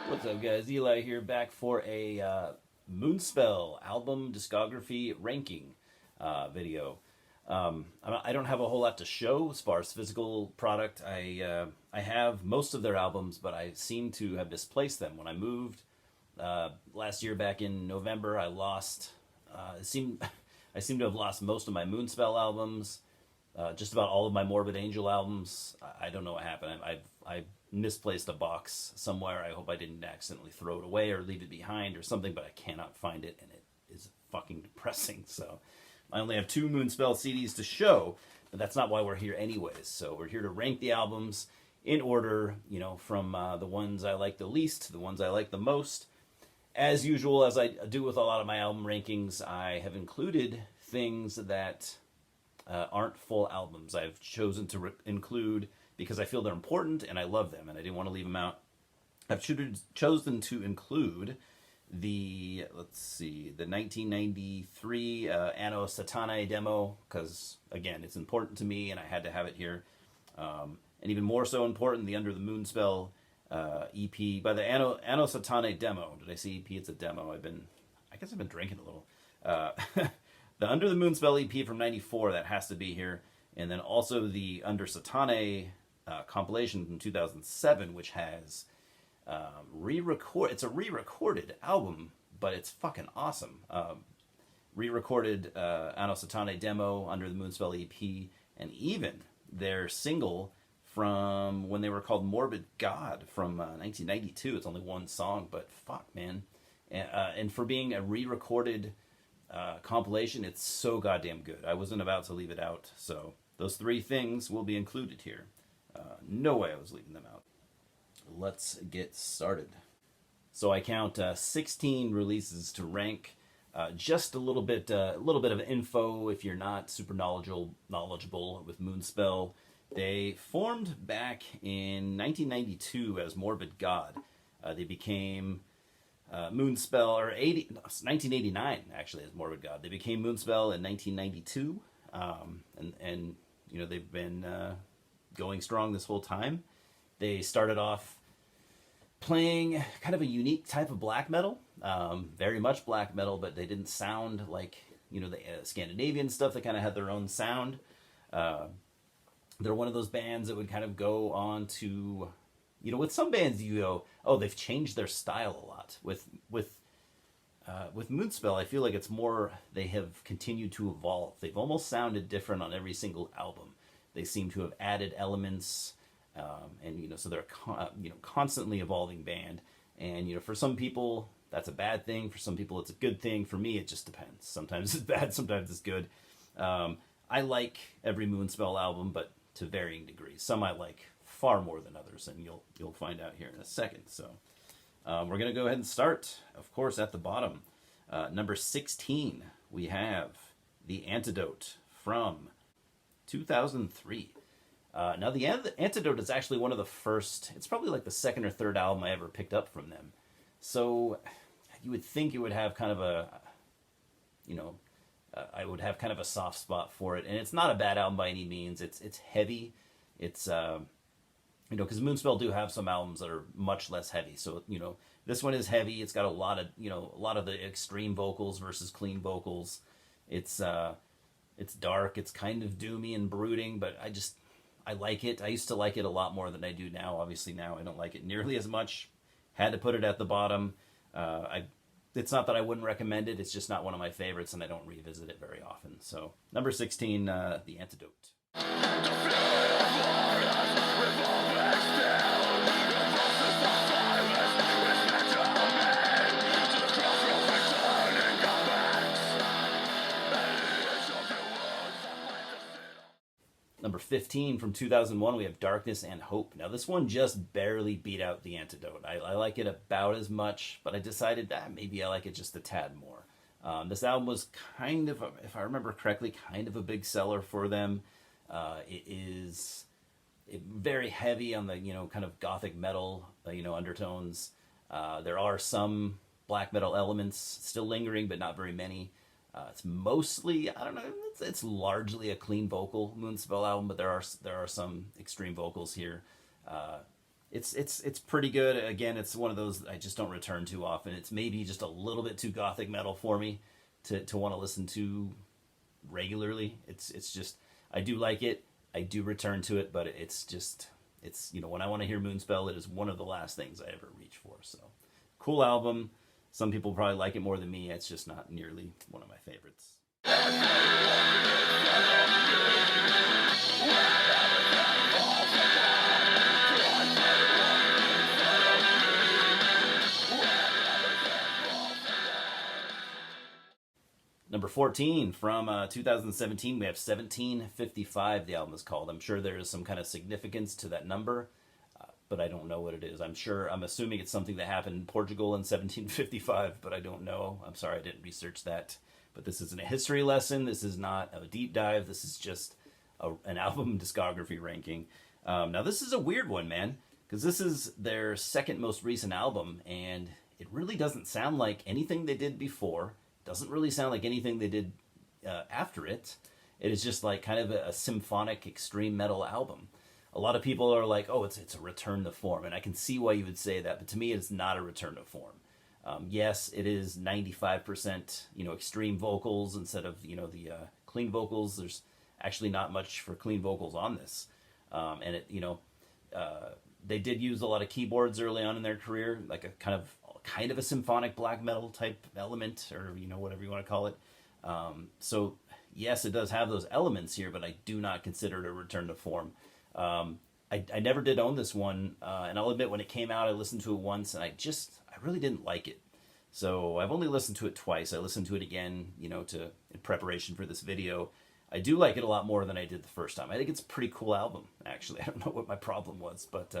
What's up, guys? Eli here, back for a Moonspell album discography ranking video. I don't have a whole lot to show as far as physical product. I have most of their albums, but I seem to have misplaced them. When I moved last year, back in November, I lost. I seem to have lost most of my Moonspell albums. Just about all of my Morbid Angel albums. I don't know what happened. I misplaced a box somewhere. I hope I didn't accidentally throw it away or leave it behind or something, but I cannot find it, and it is fucking depressing. So I only have 2 Moonspell CDs to show, but that's not why we're here anyways. So we're here to rank the albums in order, you know, from the ones I like the least to the ones I like the most. As usual, as I do with a lot of my album rankings, I have included things that aren't full albums. I've chosen to include because I feel they're important and I love them and I didn't want to leave them out. I've chosen to include the, let's see, the 1993 Anno Satanae demo because, again, it's important to me and I had to have it here. And even more so important, the Under the Moonspell EP by the Anno Satanae demo. Did I say EP? It's a demo. I guess I've been drinking a little. The Under the Moonspell EP from '94, that has to be here. And then also the Under Satanae compilation from 2007, which has it's a re-recorded album, but it's fucking awesome. Re-recorded Anno Satanae demo, Under the Moonspell EP, and even their single from when they were called Morbid God from 1992. It's only one song, but fuck, man. And for being a re-recorded compilation, it's so goddamn good. I wasn't about to leave it out, so those 3 things will be included here. No way I was leaving them out. Let's get started. So I count 16 releases to rank. Just a little bit of info if you're not super knowledgeable with Moonspell. They formed back in 1992 as Morbid God. They became Moonspell, or 1989 actually as Morbid God. They became Moonspell in 1992, and you know they've been going strong this whole time. They started off playing kind of a unique type of black metal, very much black metal, but they didn't sound like, you know, the Scandinavian stuff. They kind of had their own sound. They're one of those bands that would kind of go on to, you know, with some bands you go, oh, they've changed their style a lot. With Moonspell, I feel like it's more they have continued to evolve. They've almost sounded different on every single album. They seem to have added elements, and you know, so they're constantly evolving band. And you know, for some people that's a bad thing. For some people it's a good thing. For me, it just depends. Sometimes it's bad. Sometimes it's good. I like every Moonspell album, but to varying degrees. Some I like far more than others, and you'll find out here in a second. So we're gonna go ahead and start, of course, at the bottom. Number 16, we have the Antidote from 2003. Now the Antidote is actually one of the first, it's probably like the second or third album I ever picked up from them. So you would think it would have kind of a, you know, I would have kind of a soft spot for it. And it's not a bad album by any means. It's heavy. It's, you know, because Moonspell do have some albums that are much less heavy. So, you know, this one is heavy. It's got a lot of, you know, a lot of the extreme vocals versus clean vocals. It's dark. It's kind of doomy and brooding, but I like it. I used to like it a lot more than I do now. Obviously now I don't like it nearly as much. Had to put it at the bottom. It's not that I wouldn't recommend it. It's just not one of my favorites, and I don't revisit it very often. So number 16, The Antidote. Number 15 from 2001, we have Darkness and Hope. Now, this one just barely beat out the Antidote. I like it about as much, but I decided that maybe I like it just a tad more. This album was kind of, if I remember correctly, kind of a big seller for them. It is very heavy on the, kind of gothic metal, undertones. There are some black metal elements still lingering, but not very many. It's mostly, I don't know, it's largely a clean vocal Moonspell album, but there are some extreme vocals here. It's pretty good. Again, it's one of those I just don't return to often. It's maybe just a little bit too gothic metal for me to want to listen to regularly. It's just, I do like it. I do return to it, but it's when I want to hear Moonspell, it is one of the last things I ever reach for. So, cool album. Some people probably like it more than me. It's just not nearly one of my favorites. Number 14 from 2017, we have 1755, the album is called. I'm sure there is some kind of significance to that number, but I don't know what it is. I'm assuming it's something that happened in Portugal in 1755, but I don't know. I'm sorry, I didn't research that. But this isn't a history lesson. This is not a deep dive. This is just an album discography ranking. Now, this is a weird one, man, because this is their second most recent album, and it really doesn't sound like anything they did before. Doesn't really sound like anything they did after it. It is just like kind of a symphonic extreme metal album. A lot of people are like, oh, it's a return to form, and I can see why you would say that, but to me, it's not a return to form. Yes, it is 95%, extreme vocals instead of, the clean vocals. There's actually not much for clean vocals on this. And it, they did use a lot of keyboards early on in their career, like a kind of a symphonic black metal type element, or, whatever you want to call it. So yes, it does have those elements here, but I do not consider it a return to form. I never did own this one, and I'll admit when it came out, I listened to it once, and I really didn't like it. So I've only listened to it twice. I listened to it again, in preparation for this video. I do like it a lot more than I did the first time. I think it's a pretty cool album, actually. I don't know what my problem was, but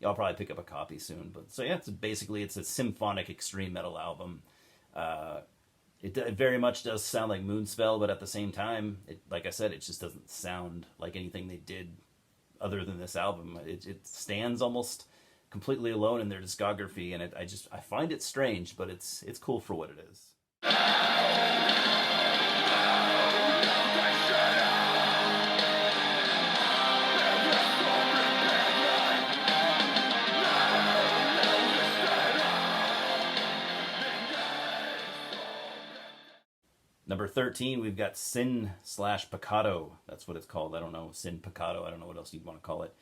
I'll probably pick up a copy soon. But so yeah, it's a symphonic extreme metal album. It very much does sound like Moonspell, but at the same time, like I said, it just doesn't sound like anything they did other than this album. It stands almost completely alone in their discography, and I find it strange, but it's cool for what it is. Number 13, we've got Sin/Pecado. That's what it's called. I don't know. Sin Pecado. I don't know what else you'd want to call it.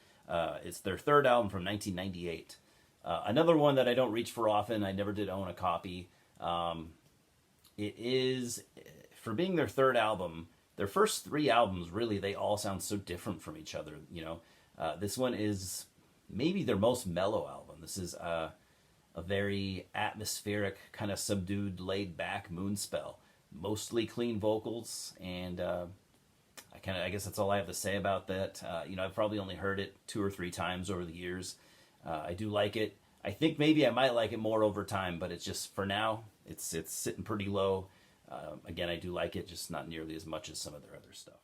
It's their third album from 1998. Another one that I don't reach for often. I never did own a copy. It is, for being their third album, their first three albums, really, they all sound so different from each other. This one is maybe their most mellow album. This is a very atmospheric, kind of subdued, laid-back Moonspell. Mostly clean vocals, and I guess that's all I have to say about that. I've probably only heard it 2 or 3 times over the years. I do like it. I think maybe I might like it more over time, but it's just, for now, it's sitting pretty low. Again, I do like it, just not nearly as much as some of their other stuff.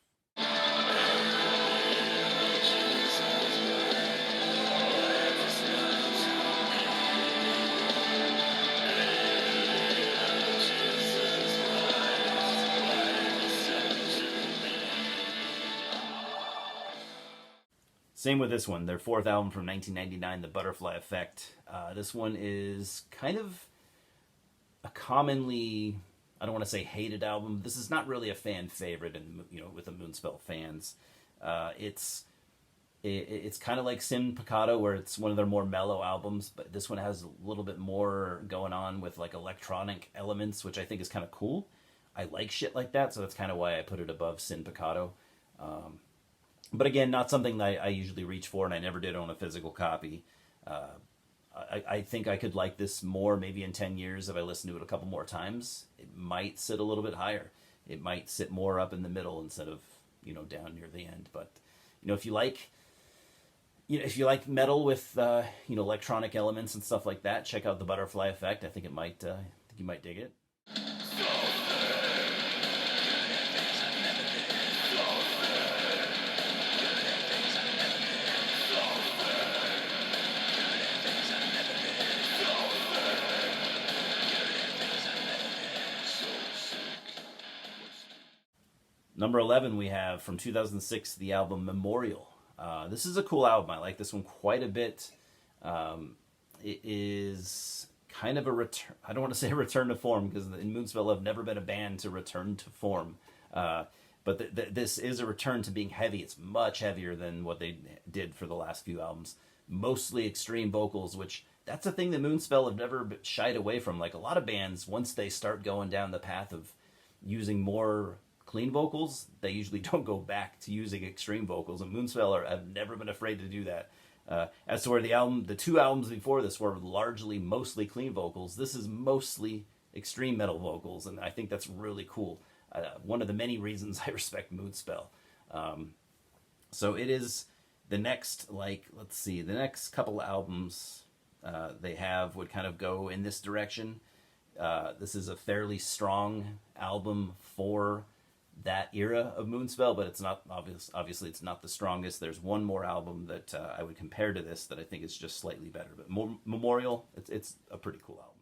Same with this one, their fourth album from 1999, The Butterfly Effect. This one is kind of a commonly, I don't want to say hated album. This is not really a fan favorite, with the Moonspell fans. It's kind of like Sin Pecado, where it's one of their more mellow albums, but this one has a little bit more going on with like electronic elements, which I think is kind of cool. I like shit like that, so that's kind of why I put it above Sin Pecado. But again, not something that I usually reach for, and I never did own a physical copy. I think I could like this more maybe in 10 years if I listen to it a couple more times. It might sit a little bit higher. It might sit more up in the middle instead of, down near the end. But, if you like, if you like metal with, electronic elements and stuff like that, check out the Butterfly Effect. I think it might, I think you might dig it. Number 11, we have from 2006 the album Memorial. This is a cool album. I like this one quite a bit. It is kind of a return. I don't want to say a return to form because in Moonspell I've never been a band to return to form. But this is a return to being heavy. It's much heavier than what they did for the last few albums. Mostly extreme vocals, which that's a thing that Moonspell have never shied away from. Like a lot of bands, once they start going down the path of using more clean vocals, they usually don't go back to using extreme vocals, and Moonspell have never been afraid to do that. As to where the two albums before this were mostly clean vocals, this is mostly extreme metal vocals, and I think that's really cool. One of the many reasons I respect Moonspell. So it is the next, the next couple albums they have would kind of go in this direction. This is a fairly strong album for that era of Moonspell, but it's not obviously it's not the strongest. There's one more album that I would compare to this that I think is just slightly better, but Memorial, it's a pretty cool album.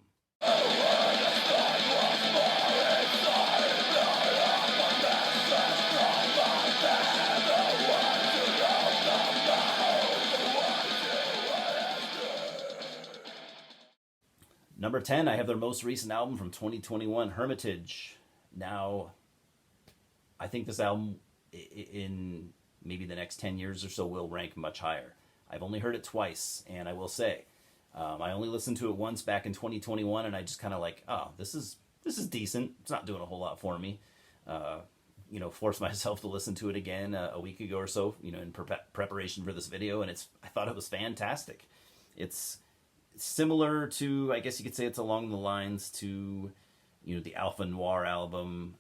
Number 10, I have their most recent album from 2021, Hermitage. Now, I think this album, in maybe the next 10 years or so, will rank much higher. I've only heard it twice, and I will say, I only listened to it once back in 2021, and I just kind of this is decent. It's not doing a whole lot for me. Forced myself to listen to it again a week ago or so, in preparation for this video, and I thought it was fantastic. It's similar to, I guess you could say it's along the lines to, the Alpha Noir album,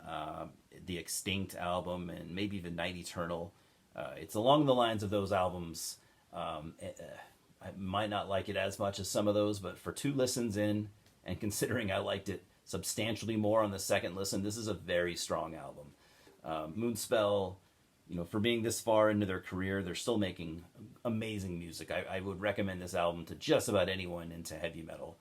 the Extinct album, and maybe even Night Eternal. It's along the lines of those albums. I might not like it as much as some of those, but for 2 listens in, and considering I liked it substantially more on the second listen, this is a very strong album. Moonspell, for being this far into their career, they're still making amazing music. I would recommend this album to just about anyone into heavy metal.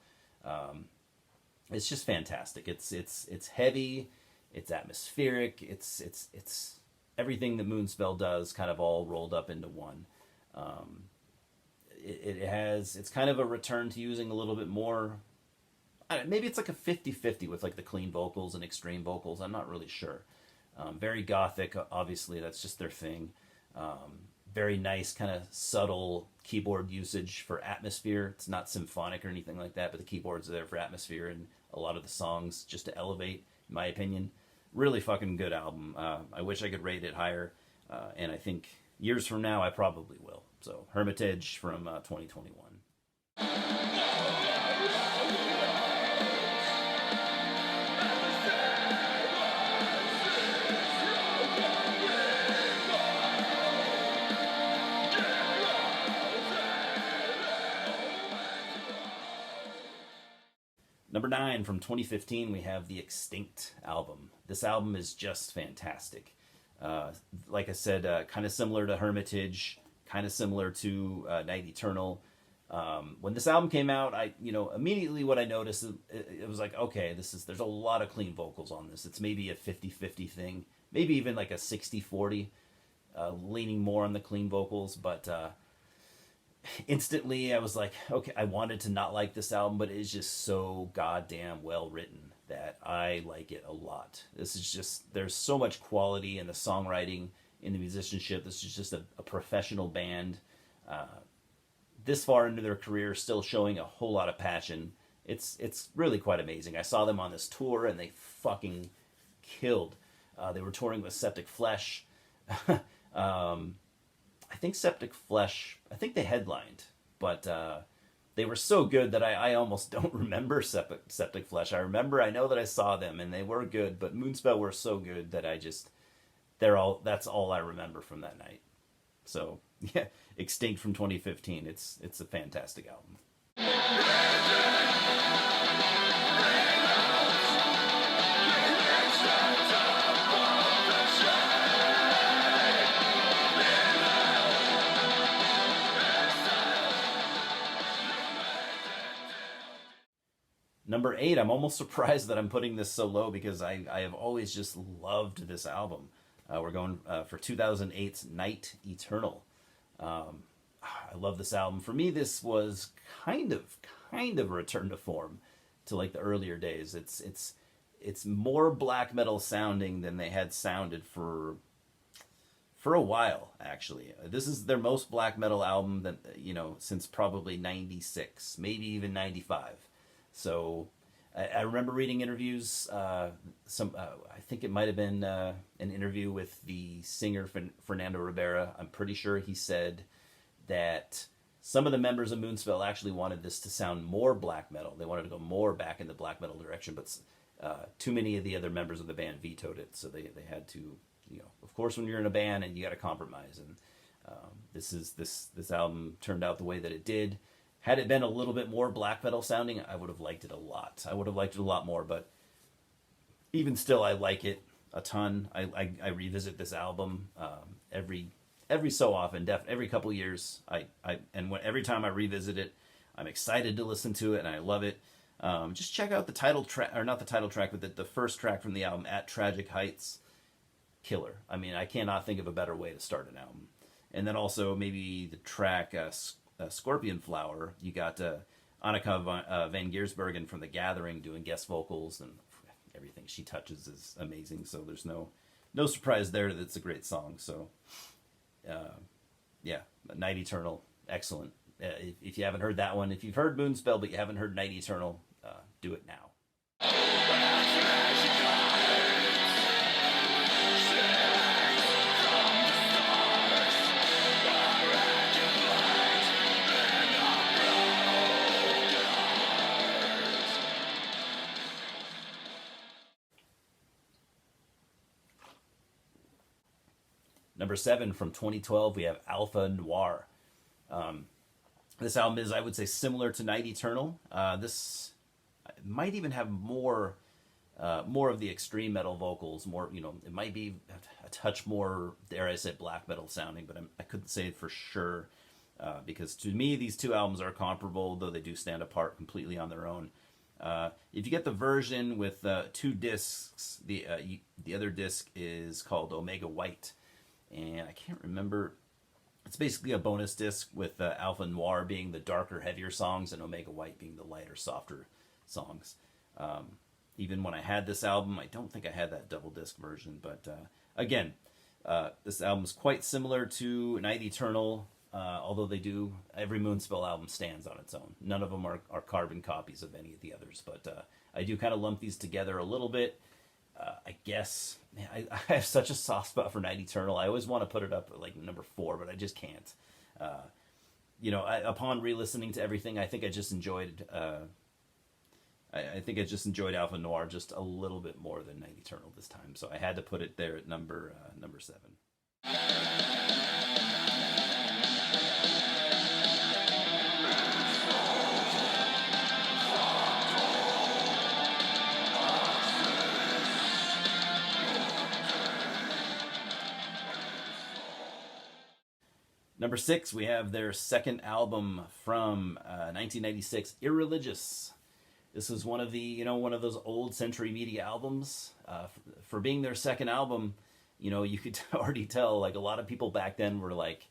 It's just fantastic. It's heavy, it's atmospheric, it's everything that Moonspell does kind of all rolled up into one. It's kind of a return to using a little bit more, maybe it's like a 50-50 with like the clean vocals and extreme vocals. I'm not really sure. Very gothic, obviously, that's just their thing. Very nice kind of subtle keyboard usage for atmosphere. It's not symphonic or anything like that, but the keyboards are there for atmosphere and a lot of the songs just to elevate, in my opinion. Really fucking good album. I wish I could rate it higher, and I think years from now I probably will. So Hermitage from 2021. Number 9, from 2015, we have the Extinct album. This album is just fantastic. Like I said, kind of similar to Hermitage, kind of similar to Night Eternal. When this album came out, immediately what I noticed, it was like, okay, there's a lot of clean vocals on this. It's maybe a 50-50 thing, maybe even like a 60-40, leaning more on the clean vocals, but instantly I was like, okay, I wanted to not like this album, but it's just so goddamn well written that I like it a lot. This is just, there's so much quality in the songwriting, in the musicianship. This is just a professional band. This far into their career, still showing a whole lot of passion. It's really quite amazing. I saw them on this tour and they fucking killed. They were touring with Septic Flesh. I think Septic Flesh, I think they headlined, but they were so good that I almost don't remember Septic Flesh. I know that I saw them and they were good, but Moonspell were so good that that's all I remember from that night. So yeah, Extinct from 2015. It's a fantastic album. Number 8, I'm almost surprised that I'm putting this so low because I have always just loved this album. We're going for 2008's Night Eternal. I love this album. For me, this was kind of a return to form to like the earlier days. It's more black metal sounding than they had sounded for a while, actually. This is their most black metal album that since probably 96, maybe even 95. So I remember reading interviews. I think it might have been an interview with the singer Fernando Rivera. I'm pretty sure he said that some of the members of Moonspell actually wanted this to sound more black metal. They wanted to go more back in the black metal direction, but too many of the other members of the band vetoed it. So they had to, of course, when you're in a band and you got to compromise. And this album turned out the way that it did. Had it been a little bit more black metal sounding, I would have liked it a lot. I would have liked it a lot more, but even still, I like it a ton. I revisit this album every so often, every couple years. Every time I revisit it, I'm excited to listen to it, and I love it. Just check out the title track, or not the title track, but the first track from the album, At Tragic Heights. Killer. I mean, I cannot think of a better way to start an album. And then also maybe the track Scorpion Flower. You got Annika van Giersbergen from The Gathering doing guest vocals, and everything she touches is amazing. So there's no surprise there that it's a great song. So yeah, Night Eternal, excellent. If you haven't heard that one, if you've heard Moonspell but you haven't heard Night Eternal, do it now. Number 7 from 2012, we have Alpha Noir. This album is, I would say, similar to Night Eternal. This might even have more of the extreme metal vocals. More, it might be a touch more, dare I say, black metal sounding, but I couldn't say it for sure because to me these two albums are comparable, though they do stand apart completely on their own. If you get the version with 2 discs, the other disc is called Omega White. And I can't remember. It's basically a bonus disc with Alpha Noir being the darker, heavier songs and Omega White being the lighter, softer songs. Even when I had this album, I don't think I had that double disc version. But again, this album is quite similar to Night Eternal, although every Moonspell album stands on its own. None of them are carbon copies of any of the others. But I do kind of lump these together a little bit. I guess, man, I have such a soft spot for Night Eternal. I always want to put it up at like number 4, but I just can't. Upon re-listening to everything, I think I just enjoyed. I think I just enjoyed Alpha Noir just a little bit more than Night Eternal this time, so I had to put it there at number 7. Number 6, we have their second album from 1996, Irreligious. This was one of those old Century Media albums. For being their second album, you could already tell, like, a lot of people back then were like,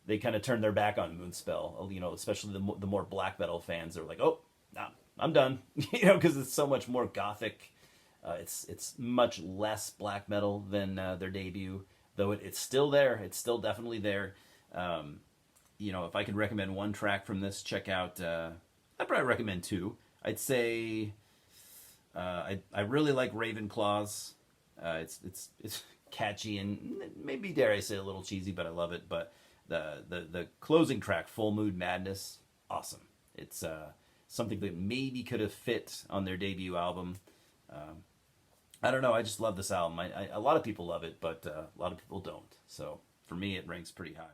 they kind of turned their back on Moonspell, especially the more black metal fans. They were like, oh, nah, I'm done, because it's so much more gothic. It's much less black metal than their debut, though it's still there. It's still definitely there. If I could recommend one track from this, check out, I'd probably recommend 2. I'd say, I really like Ravenclaws. It's catchy and maybe, dare I say, a little cheesy, but I love it. But The closing track, Full Mood Madness, awesome. It's something that maybe could have fit on their debut album. I don't know. I just love this album. A lot of people love it, but a lot of people don't. So for me, it ranks pretty high.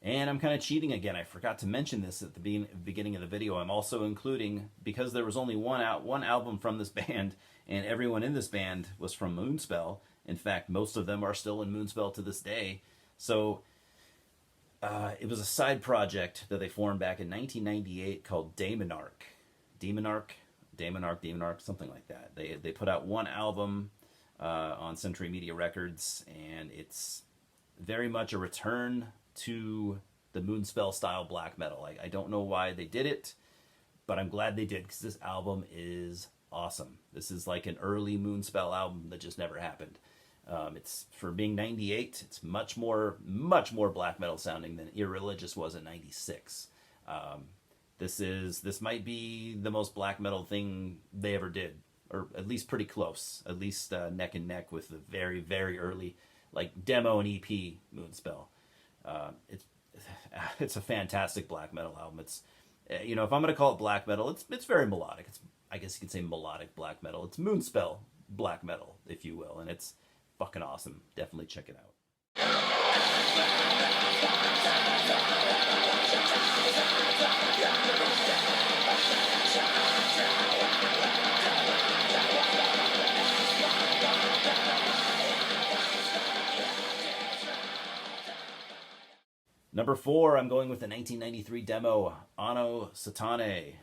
And I'm kind of cheating again. I forgot to mention this at the beginning of the video. I'm also including, because there was only one album from this band, and everyone in this band was from Moonspell. In fact, most of them are still in Moonspell to this day. So it was a side project that they formed back in 1998 called Daemonarch, something like that. They put out one album on Century Media Records, and it's very much a return to the Moonspell style black metal. I don't know why they did it, but I'm glad they did, because this album is awesome. This is like an early Moonspell album that just never happened. It's, for being 98, it's much more black metal sounding than Irreligious was in 96. This might be the most black metal thing they ever did, or at least pretty close, at least neck and neck with the very, very early like demo and EP Moonspell. It's a fantastic black metal album. It's, if I'm going to call it black metal, it's very melodic. It's, I guess you could say, melodic black metal. It's Moonspell black metal, if you will, and it's fucking awesome. Definitely check it out. Number 4, I'm going with the 1993 demo, Anno Satanae.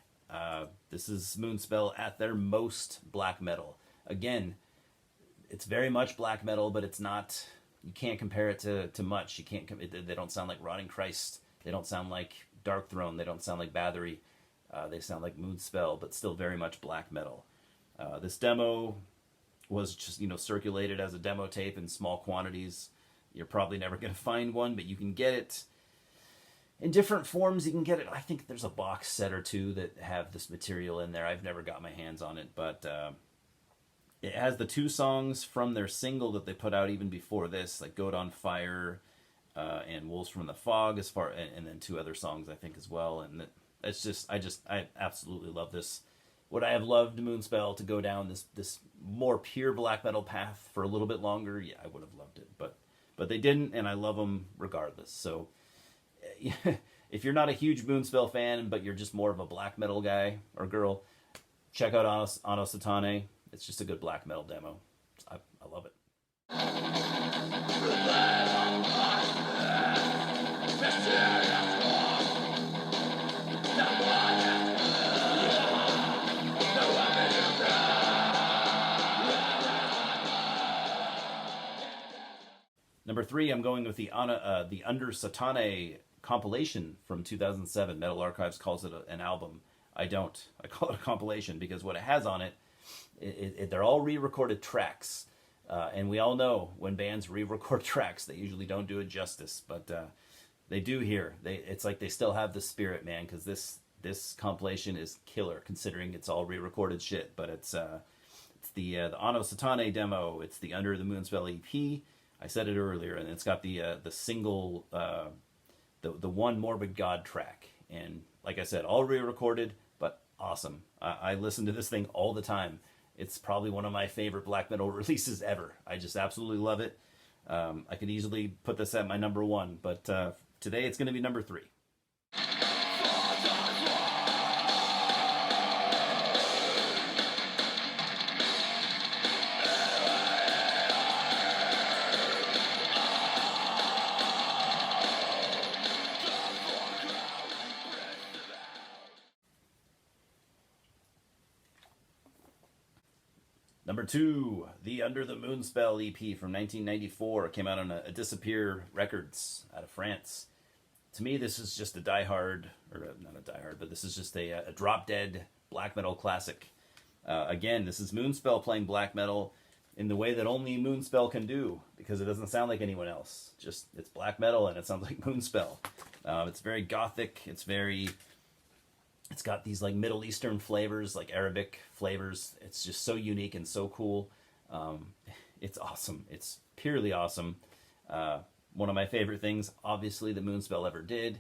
This is Moonspell at their most black metal. Again, it's very much black metal, but it's not, you can't compare it to much. You can't, they don't sound like Rotting Christ. They don't sound like Dark Throne. They don't sound like Bathory. They sound like Moonspell, but still very much black metal. This demo was just, circulated as a demo tape in small quantities. You're probably never going to find one, but you can get it in different forms. You can get it, I think there's a box set or two that have this material in there. I've never got my hands on it, but it has the 2 songs from their single that they put out even before this, like Goat on Fire and Wolves from the Fog, and then 2 other songs I think as well. And it's just, I absolutely love this. Would I have loved Moonspell to go down this more pure black metal path for a little bit longer? Yeah, I would have loved it, but they didn't, and I love them regardless. So if you're not a huge Moonspell fan, but you're just more of a black metal guy or girl, check out Anno Satanae. It's just a good black metal demo. I love it. Number 3, I'm going with the Anno Satanae compilation from 2007. Metal Archives calls it an album. I don't. I call it a compilation because what it has on it, they're all re-recorded tracks. And we all know when bands re-record tracks, they usually don't do it justice. But they do here. It's like they still have the spirit, man, because this compilation is killer, considering it's all re-recorded shit. But it's the Anno Satanae demo. It's the Under the Moonspell EP. I said it earlier, and it's got the single, the one Morbid God track. And like I said, all re-recorded, but awesome. I listen to this thing all the time. It's probably one of my favorite black metal releases ever. I just absolutely love it. I could easily put this at my number 1, but today it's going to be number 3. Number 2, the Under the Moonspell EP from 1994. It came out on a Disappear Records out of France. To me, this is just a diehard, or not a diehard, but this is just a drop-dead black metal classic. Again, this is Moonspell playing black metal. in the way that only Moonspell can do, because it doesn't sound like anyone else. Just, it's black metal and it sounds like Moonspell. It's very gothic. It's got these like Middle Eastern flavors, like Arabic flavors. It's just so unique and so cool. It's awesome. It's purely awesome. One of my favorite things, obviously, that Moonspell ever did.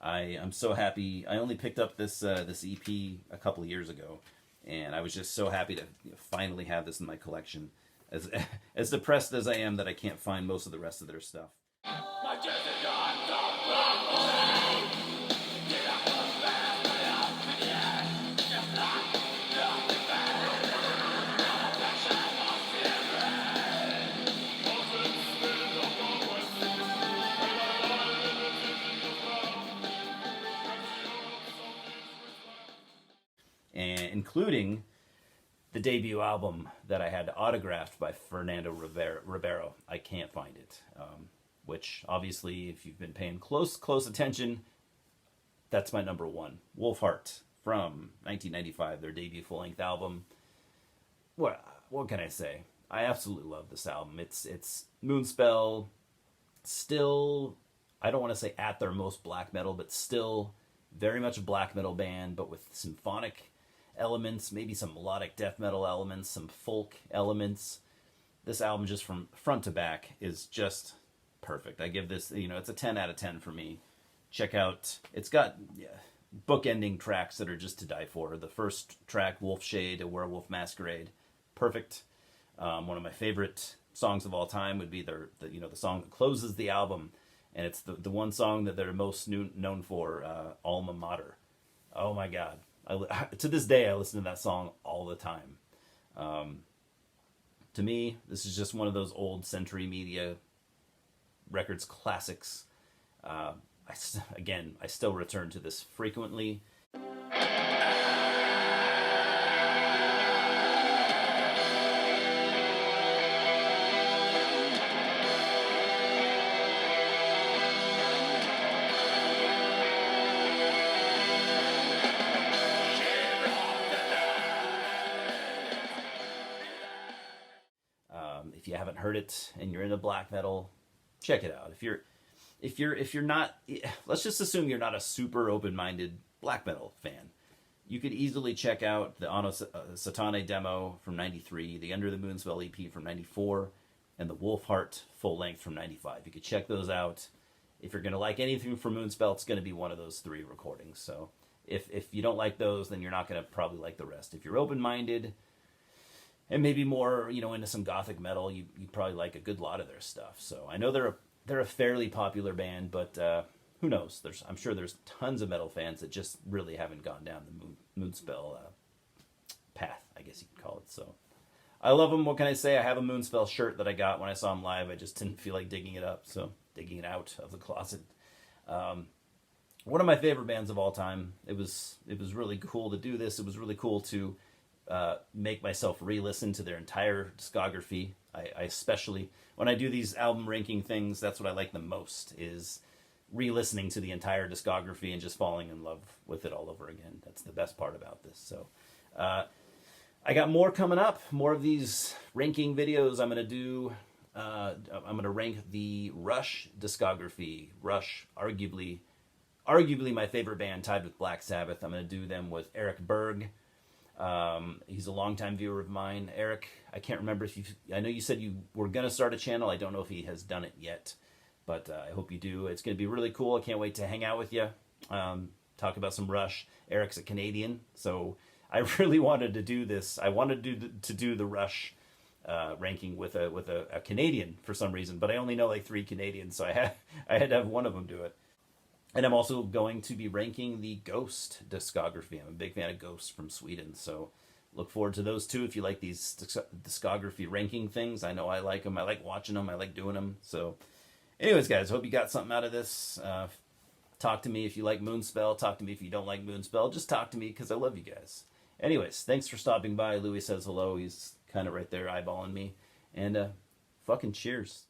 I'm so happy. I only picked up this EP a couple of years ago, and I was just so happy to finally have this in my collection. As depressed as I am that I can't find most of the rest of their stuff. And including the debut album that I had autographed by Fernando Ribeiro. I can't find it, which obviously, if you've been paying close attention, that's my number one. Wolfheart from 1995, their debut full-length album. What can I say? I absolutely love this album. It's Moonspell, still, I don't want to say at their most black metal, but still very much a black metal band, but with symphonic elements, maybe some melodic death metal elements, some folk elements. This album, just from front to back, is just perfect. I give this, it's a 10 out of 10 for me. Check out, it's got bookending tracks that are just to die for. The first track, Wolf Shade, A Werewolf Masquerade, perfect. One of my favorite songs of all time would be the song that closes the album, and it's the one song that they're most known for, Alma Mater. Oh my God. To this day, I listen to that song all the time. To me, this is just one of those old Century Media Records classics. I still return to this frequently. If you haven't heard it and you're into black metal, check it out. If you're not, let's just assume you're not a super open-minded black metal fan. You could easily check out the Anno Satanae demo from '93, the Under the Moonspell EP from '94, and the Wolfheart full length from '95. You could check those out. If you're going to like anything from Moonspell, it's going to be one of those three recordings. So if you don't like those, then you're not going to probably like the rest. If you're open-minded and maybe more, into some gothic metal, you probably like a good lot of their stuff. So I know they're a fairly popular band, but who knows? I'm sure there's tons of metal fans that just really haven't gone down the Moonspell path, I guess you could call it. So I love them. What can I say? I have a Moonspell shirt that I got when I saw them live. I just didn't feel like digging it up, so digging it out of the closet. One of my favorite bands of all time. It was really cool to do this. It was really cool to make myself re-listen to their entire discography. I especially, when I do these album ranking things, that's what I like the most, is re-listening to the entire discography and just falling in love with it all over again. That's the best part about this. So I got more coming up, more of these ranking videos. I'm going to do, I'm going to rank the Rush discography. Rush, arguably my favorite band, tied with Black Sabbath. I'm going to do them with Eric Berg. He's a longtime viewer of mine. Eric, I can't remember I know you said you were going to start a channel. I don't know if he has done it yet, but I hope you do. It's going to be really cool. I can't wait to hang out with you, talk about some Rush. Eric's a Canadian, so I really wanted to do this. I wanted to do the Rush ranking with a Canadian for some reason, but I only know like 3 Canadians, so I had to have one of them do it. And I'm also going to be ranking the Ghost discography. I'm a big fan of Ghost from Sweden, so look forward to those too if you like these discography ranking things. I know I like them. I like watching them. I like doing them. So anyways, guys, hope you got something out of this. Talk to me if you like Moonspell. Talk to me if you don't like Moonspell. Just talk to me because I love you guys. Anyways, thanks for stopping by. Louis says hello. He's kind of right there eyeballing me. And fucking cheers.